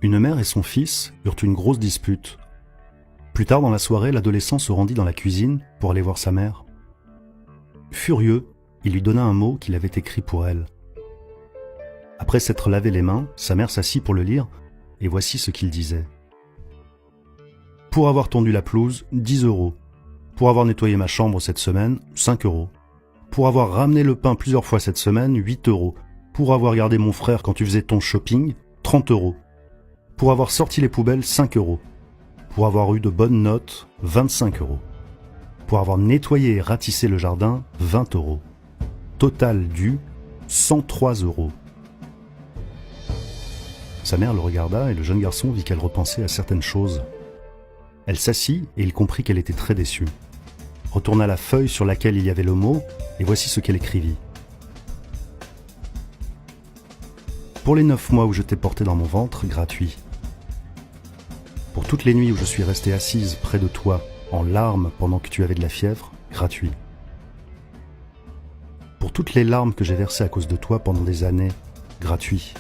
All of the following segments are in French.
Une mère et son fils eurent une grosse dispute. Plus tard dans la soirée, l'adolescent se rendit dans la cuisine pour aller voir sa mère. Furieux, il lui donna un mot qu'il avait écrit pour elle. Après s'être lavé les mains, sa mère s'assit pour le lire, et voici ce qu'il disait. « Pour avoir tondu la pelouse, 10 €. Pour avoir nettoyé ma chambre cette semaine, 5 €. Pour avoir ramené le pain plusieurs fois cette semaine, 8 €. Pour avoir gardé mon frère quand tu faisais ton shopping, 30 €. Pour avoir sorti les poubelles, 5 €. Pour avoir eu de bonnes notes, 25 €. Pour avoir nettoyé et ratissé le jardin, 20 €. Total dû, 103 €. Sa mère le regarda et le jeune garçon vit qu'elle repensait à certaines choses. Elle s'assit et il comprit qu'elle était très déçue. Retourna la feuille sur laquelle il y avait le mot et voici ce qu'elle écrivit. Pour les 9 mois où je t'ai porté dans mon ventre, gratuit. Pour toutes les nuits où je suis restée assise près de toi, en larmes pendant que tu avais de la fièvre, gratuit. Pour toutes les larmes que j'ai versées à cause de toi pendant des années, gratuit.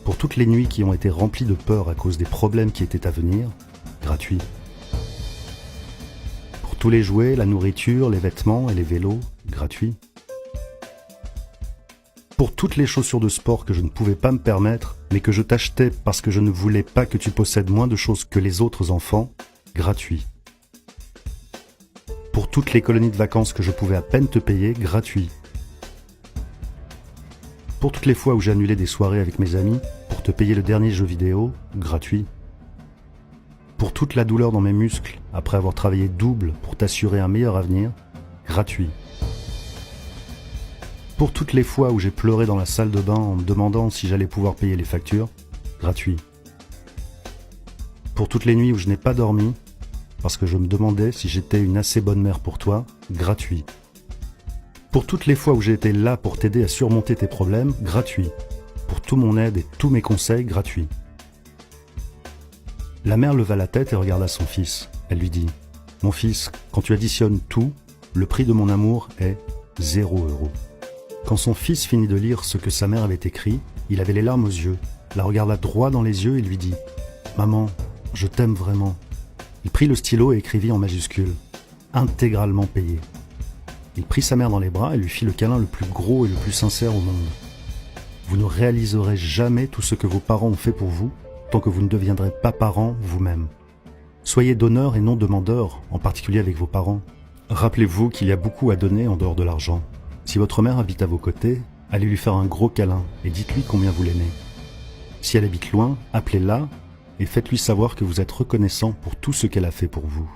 Pour toutes les nuits qui ont été remplies de peur à cause des problèmes qui étaient à venir, gratuit. Pour tous les jouets, la nourriture, les vêtements et les vélos, gratuit. Pour toutes les chaussures de sport que je ne pouvais pas me permettre, mais que je t'achetais parce que je ne voulais pas que tu possèdes moins de choses que les autres enfants, gratuit. Pour toutes les colonies de vacances que je pouvais à peine te payer, gratuit. Pour toutes les fois où j'ai annulé des soirées avec mes amis pour te payer le dernier jeu vidéo, gratuit. Pour toute la douleur dans mes muscles après avoir travaillé double pour t'assurer un meilleur avenir, gratuit. Pour toutes les fois où j'ai pleuré dans la salle de bain en me demandant si j'allais pouvoir payer les factures, gratuit. Pour toutes les nuits où je n'ai pas dormi, parce que je me demandais si j'étais une assez bonne mère pour toi, gratuit. Pour toutes les fois où j'ai été là pour t'aider à surmonter tes problèmes, gratuit. Pour tout mon aide et tous mes conseils, gratuit. La mère leva la tête et regarda son fils. Elle lui dit « Mon fils, quand tu additionnes tout, le prix de mon amour est 0 €. » Quand son fils finit de lire ce que sa mère avait écrit, il avait les larmes aux yeux, la regarda droit dans les yeux et lui dit « Maman, je t'aime vraiment. » Il prit le stylo et écrivit en majuscule « Intégralement payé ». Il prit sa mère dans les bras et lui fit le câlin le plus gros et le plus sincère au monde. Vous ne réaliserez jamais tout ce que vos parents ont fait pour vous tant que vous ne deviendrez pas parents vous-même. Soyez donneurs et non demandeurs, en particulier avec vos parents. Rappelez-vous qu'il y a beaucoup à donner en dehors de l'argent. Si votre mère habite à vos côtés, allez lui faire un gros câlin et dites-lui combien vous l'aimez. Si elle habite loin, appelez-la et faites-lui savoir que vous êtes reconnaissant pour tout ce qu'elle a fait pour vous.